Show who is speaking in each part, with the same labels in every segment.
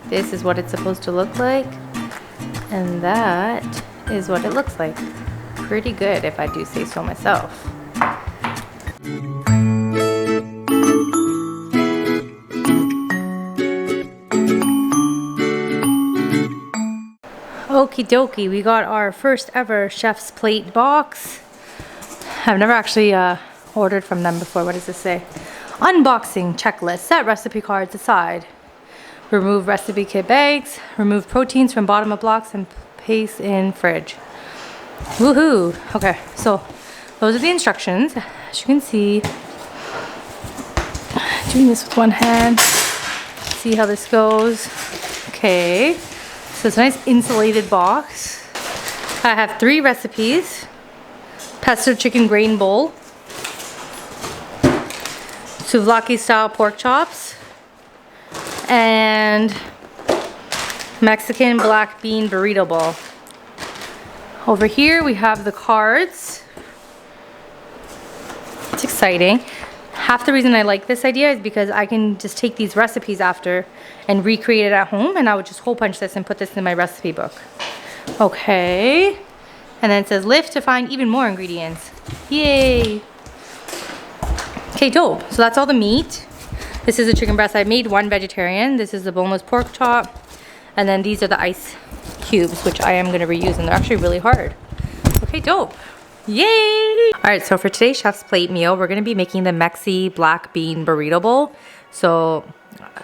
Speaker 1: This is what it's supposed to look like, and that is what it looks like. Pretty good, if I do say so myself. Okie dokie, we got our first ever Chef's Plate box. I've never actually ordered from them before. What does this say? Unboxing checklist. Set recipe cards aside. Remove recipe kit bags. Remove proteins from bottom of blocks and place in fridge. Woohoo! Okay, so those are the instructions. As you can see, doing this with one hand. See how this goes. Okay, so it's a nice insulated box. I have 3 recipes. Pesto chicken grain bowl. Souvlaki style pork chops. And Mexican black bean burrito bowl. Over here we have the cards. It's exciting. Half the reason I like this idea is because I can just take these recipes after and recreate it at home, and I would just hole punch this and put this in my recipe book. Okay. And then it says lift to find even more ingredients. Yay. Okay, dope. So that's all the meat. This is the chicken breast. I made one vegetarian. This is the boneless pork chop. And then these are the ice cubes, which I am going to reuse, and they're actually really hard. Okay, dope. Yay! All right, so for today's Chef's Plate meal, we're going to be making the Mexi black bean burrito bowl. So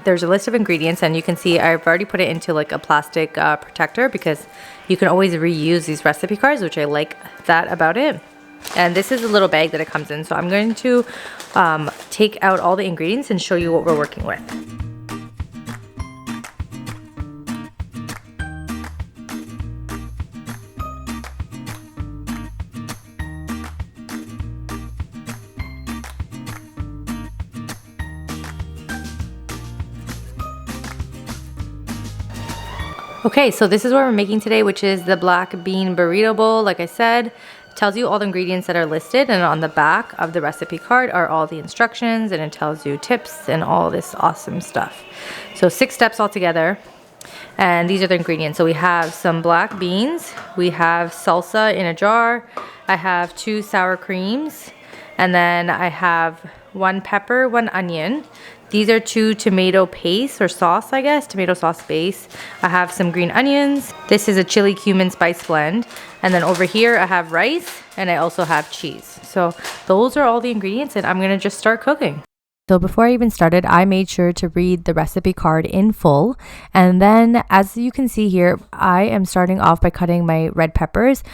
Speaker 1: there's a list of ingredients, and you can see I've already put it into like a plastic protector because you can always reuse these recipe cards, which I like that about it. And this is a little bag that it comes in. So I'm going to take out all the ingredients and show you what we're working with. Okay, so this is what we're making today, which is the black bean burrito bowl. Like I said, it tells you all the ingredients that are listed, and on the back of the recipe card are all the instructions, and it tells you tips and all this awesome stuff. So 6 steps altogether, and these are the ingredients. So we have some black beans, we have salsa in a jar, I have 2 sour creams, and then I have 1 pepper, 1 onion. These are 2 tomato paste or sauce, I guess, tomato sauce base. I have some green onions. This is a chili cumin spice blend. And then over here I have rice, and I also have cheese. So those are all the ingredients, and I'm gonna just start cooking. So before I even started, I made sure to read the recipe card in full. And then as you can see here, I am starting off by cutting my red peppers.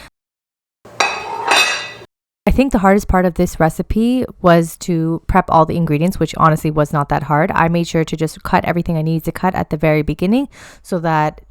Speaker 1: I think the hardest part of this recipe was to prep all the ingredients, which honestly was not that hard. I made sure to just cut everything I needed to cut at the very beginning so that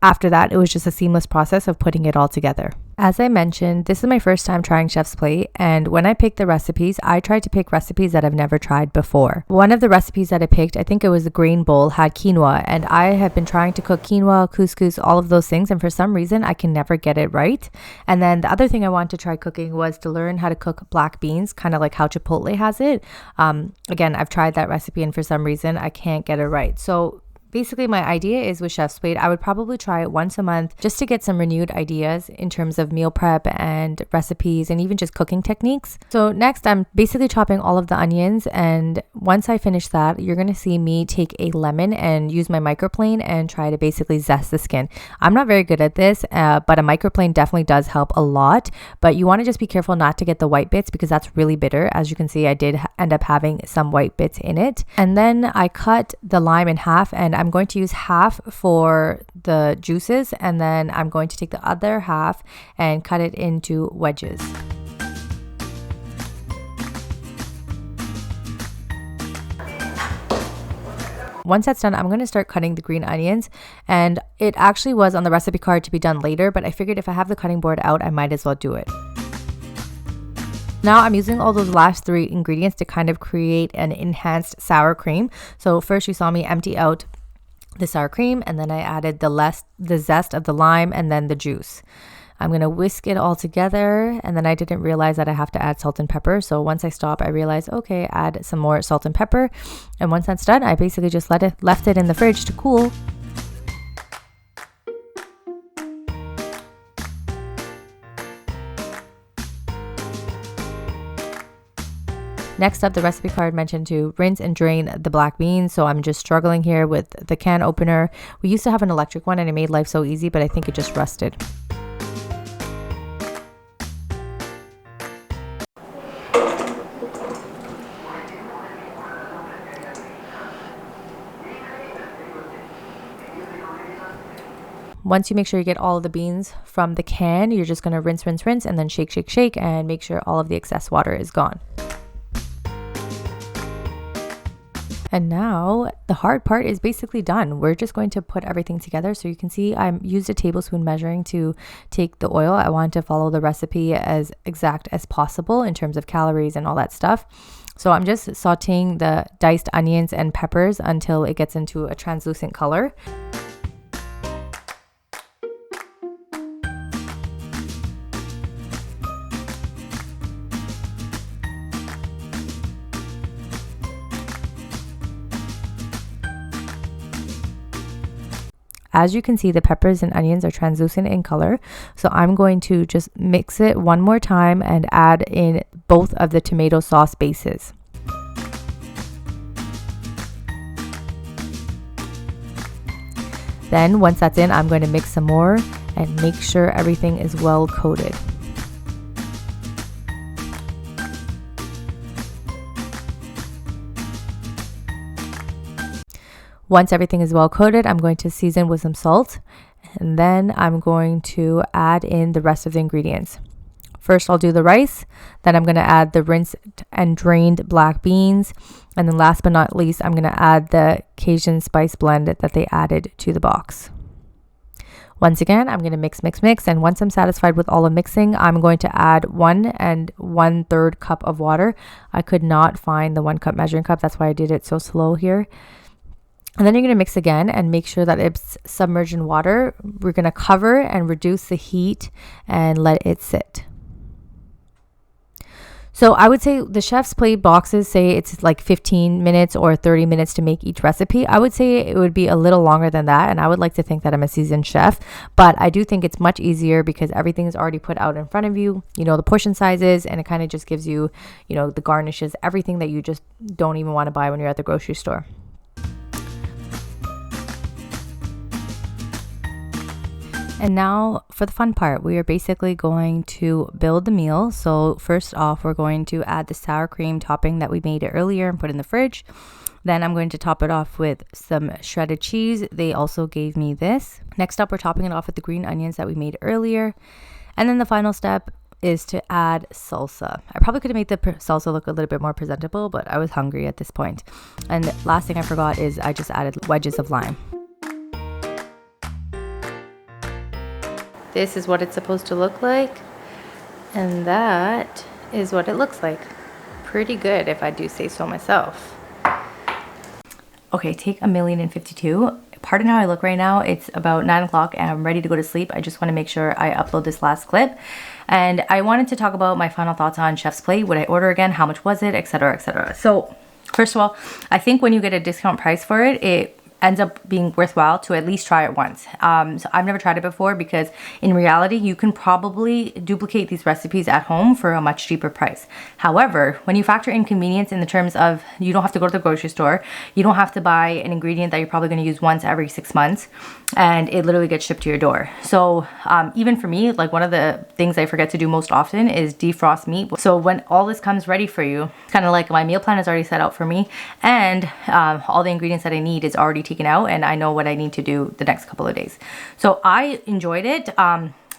Speaker 1: after that, it was just a seamless process of putting it all together. As I mentioned, this is my first time trying Chef's Plate, and when I picked the recipes, I tried to pick recipes that I've never tried before. One of the recipes that I picked, I think it was the grain bowl, had quinoa, and I have been trying to cook quinoa, couscous, all of those things, and for some reason, I can never get it right. And then the other thing I wanted to try cooking was to learn how to cook black beans, kind of like how Chipotle has it. Again, I've tried that recipe, and for some reason, I can't get it right. So basically, my idea is with Chef's Plate, I would probably try it once a month just to get some renewed ideas in terms of meal prep and recipes and even just cooking techniques. So next, I'm basically chopping all of the onions, and once I finish that, you're going to see me take a lemon and use my microplane and try to basically zest the skin. I'm not very good at this, but a microplane definitely does help a lot, but you want to just be careful not to get the white bits because that's really bitter. As you can see, I did end up having some white bits in it. And then I cut the lime in half, and I'm going to use half for the juices, and then I'm going to take the other half and cut it into wedges. Once that's done, I'm going to start cutting the green onions, and it actually was on the recipe card to be done later, but I figured if I have the cutting board out, I might as well do it. Now I'm using all those last 3 ingredients to kind of create an enhanced sour cream. So first you saw me empty out the sour cream, and then I added the zest of the lime and then the juice. I'm going to whisk it all together, and then I didn't realize that I have to add salt and pepper. So once I stop, I realized, okay, add some more salt and pepper. And once that's done, I basically just left it in the fridge to cool. Next up, the recipe card mentioned to rinse and drain the black beans. So I'm just struggling here with the can opener. We used to have an electric one and it made life so easy, but I think it just rusted. Once you make sure you get all of the beans from the can, you're just going to rinse, and then shake, shake, shake, and make sure all of the excess water is gone. And now the hard part is basically done. We're just going to put everything together. So you can see I used a tablespoon measuring to take the oil. I wanted to follow the recipe as exact as possible in terms of calories and all that stuff. So I'm just sauteing the diced onions and peppers until it gets into a translucent color. As you can see, the peppers and onions are translucent in color. So I'm going to just mix it one more time and add in both of the tomato sauce bases. Then once that's in, I'm going to mix some more and make sure everything is well coated. Once everything is well coated, I'm going to season with some salt, and then I'm going to add in the rest of the ingredients. First, I'll do the rice, then I'm going to add the rinsed and drained black beans, and then last but not least, I'm going to add the Cajun spice blend that they added to the box. Once again, I'm going to mix, and once I'm satisfied with all the mixing, I'm going to add 1 1/3 cup of water. I could not find the 1 cup measuring cup, that's why I did it so slow here. And then you're going to mix again and make sure that it's submerged in water. We're going to cover and reduce the heat and let it sit. So I would say the chef's plate boxes say it's like 15 minutes or 30 minutes to make each recipe. I would say it would be a little longer than that. And I would like to think that I'm a seasoned chef, but I do think it's much easier because everything is already put out in front of you. You know, the portion sizes, and it kind of just gives you, you know, the garnishes, everything that you just don't even want to buy when you're at the grocery store. And now for the fun part, we are basically going to build the meal. So first off, we're going to add the sour cream topping that we made earlier and put in the fridge. Then I'm going to top it off with some shredded cheese. They also gave me this. Next up, we're topping it off with the green onions that we made earlier. And then the final step is to add salsa. I probably could have made the salsa look a little bit more presentable, but I was hungry at this point. And last thing I forgot is I just added wedges of lime. This is what it's supposed to look like, and that is what it looks like. Pretty good, if I do say so myself. Okay, take 1,000,052. Pardon how I look right now. It's about 9 o'clock and I'm ready to go to sleep. I just want to make sure I upload this last clip. And I wanted to talk about my final thoughts on Chef's Plate. Would I order again? How much was it? Etc, etc. So first of all, I think when you get a discount price for it, it ends up being worthwhile to at least try it once. So I've never tried it before because in reality, you can probably duplicate these recipes at home for a much cheaper price. However, when you factor in convenience in the terms of you don't have to go to the grocery store, you don't have to buy an ingredient that you're probably going to use once every 6 months, and it literally gets shipped to your door. So even for me, like one of the things I forget to do most often is defrost meat. So when all this comes ready for you, it's kind of like my meal plan is already set out for me, and all the ingredients that I need is already taken out, and I know what I need to do the next couple of days. So I enjoyed it.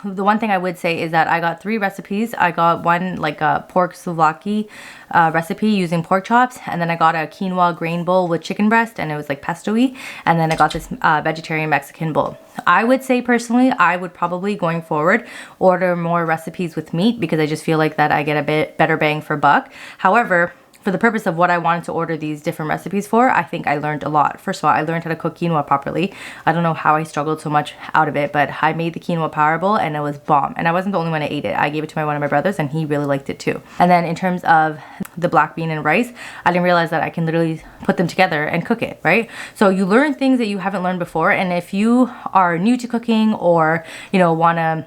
Speaker 1: The one thing I would say is that I got 3 recipes. I got one like a pork souvlaki recipe using pork chops, and then I got a quinoa grain bowl with chicken breast, and it was like pesto-y, and then I got this vegetarian Mexican bowl. I would say personally, I would probably going forward order more recipes with meat because I just feel like that I get a bit better bang for buck. However, for the purpose of what I wanted to order these different recipes for, I think I learned a lot. First of all, I learned how to cook quinoa properly. I don't know how I struggled so much out of it, but I made the quinoa power bowl and it was bomb. And I wasn't the only one that ate it. I gave it to one of my brothers and he really liked it too. And then in terms of the black bean and rice, I didn't realize that I can literally put them together and cook it, right? So you learn things that you haven't learned before. And if you are new to cooking or, you know, want to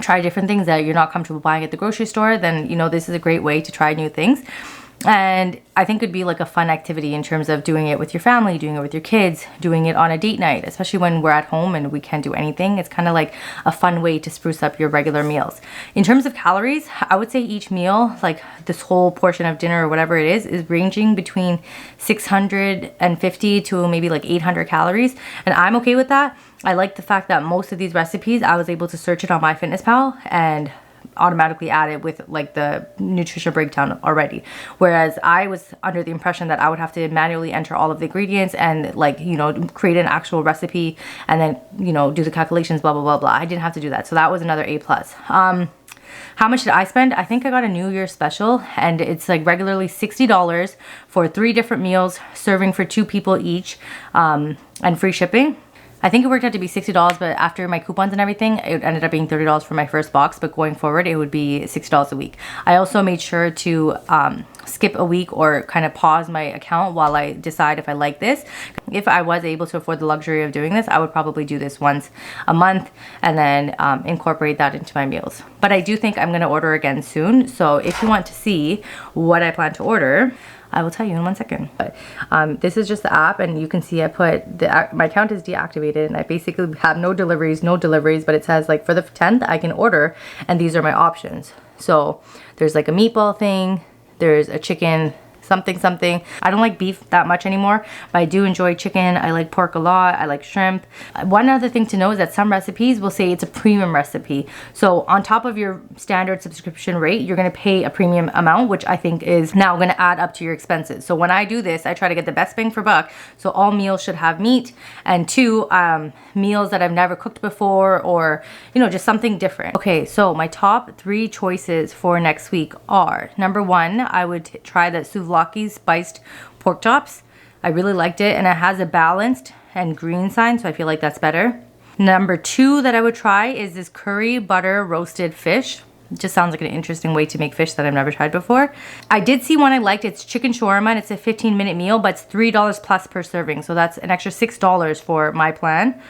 Speaker 1: try different things that you're not comfortable buying at the grocery store, then, you know, this is a great way to try new things. And I think it'd be like a fun activity in terms of doing it with your family, doing it with your kids, doing it on a date night, especially when we're at home and we can't do anything. It's kind of like a fun way to spruce up your regular meals. In terms of calories, I would say each meal, like this whole portion of dinner or whatever it is ranging between 650 to maybe like 800 calories. And I'm okay with that. I like the fact that most of these recipes, I was able to search it on MyFitnessPal and automatically add it with like the nutrition breakdown already, whereas I was under the impression that I would have to manually enter all of the ingredients and like, you know, create an actual recipe and then, you know, do the calculations, blah blah blah blah. I didn't have to do that, so that was another A plus. How much did I spend? I think I got a New Year's special, and it's like regularly $60 for 3 different meals, serving for 2 people each, and free shipping. I think it worked out to be $60, but after my coupons and everything, it ended up being $30 for my first box, but going forward, it would be $60 a week. I also made sure to skip a week or kind of pause my account while I decide if I like this. If I was able to afford the luxury of doing this, I would probably do this once a month and then incorporate that into my meals. But I do think I'm going to order again soon. So if you want to see what I plan to order, I will tell you in 1 second. But this is just the app, and you can see I put my account is deactivated, and I basically have no deliveries, but it says like for the 10th I can order, and these are my options. So there's like a meatball thing, there's a chicken something. I don't like beef that much anymore, but I do enjoy chicken. I like pork a lot. I like shrimp. One other thing to know is that some recipes will say it's a premium recipe. So on top of your standard subscription rate, you're going to pay a premium amount, which I think is now going to add up to your expenses. So when I do this, I try to get the best bang for buck. So all meals should have meat, and 2 meals that I've never cooked before, or, you know, just something different. Okay, so my top 3 choices for next week are, number 1, I would try the souvlaki spiced pork chops. I really liked it, and it has a balanced and green sign, so I feel like that's better. Number 2 that I would try is this curry butter roasted fish. It just sounds like an interesting way to make fish that I've never tried before. I did see one I liked. It's chicken shawarma, and it's a 15-minute meal, but it's $3 plus per serving, so that's an extra $6 for my plan.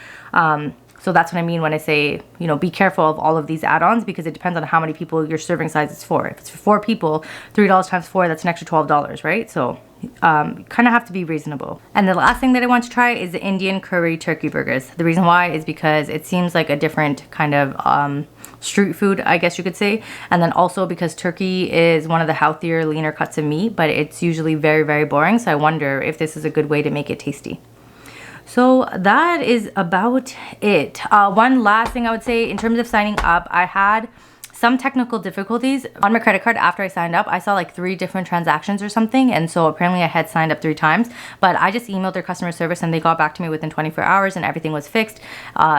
Speaker 1: So that's what I mean when I say, you know, be careful of all of these add-ons, because it depends on how many people your serving size is for. If it's for 4 people, $3 times 4, that's an extra $12, right? So kind of have to be reasonable. And the last thing that I want to try is the Indian curry turkey burgers. The reason why is because it seems like a different kind of street food, I guess you could say. And then also because turkey is one of the healthier, leaner cuts of meat, but it's usually very, very boring. So I wonder if this is a good way to make it tasty. So that is about it. One last thing I would say in terms of signing up, I had some technical difficulties on my credit card. After I signed up, I saw like 3 different transactions or something, and so apparently I had signed up 3 times, but I just emailed their customer service and they got back to me within 24 hours and everything was fixed.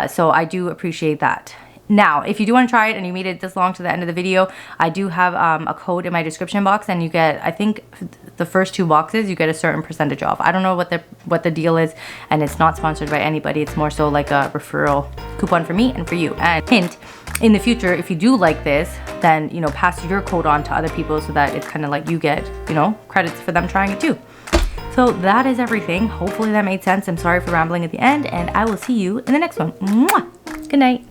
Speaker 1: So I do appreciate that. Now, if you do want to try it and you made it this long to the end of the video, I do have a code in my description box, and you get, I think the first 2 boxes, you get a certain percentage off. I don't know what the deal is, and it's not sponsored by anybody. It's more so like a referral coupon for me and for you. And hint, in the future, if you do like this, then, you know, pass your code on to other people so that it's kind of like you get, you know, credits for them trying it too. So that is everything. Hopefully that made sense. I'm sorry for rambling at the end, and I will see you in the next one. Mwah! Good night.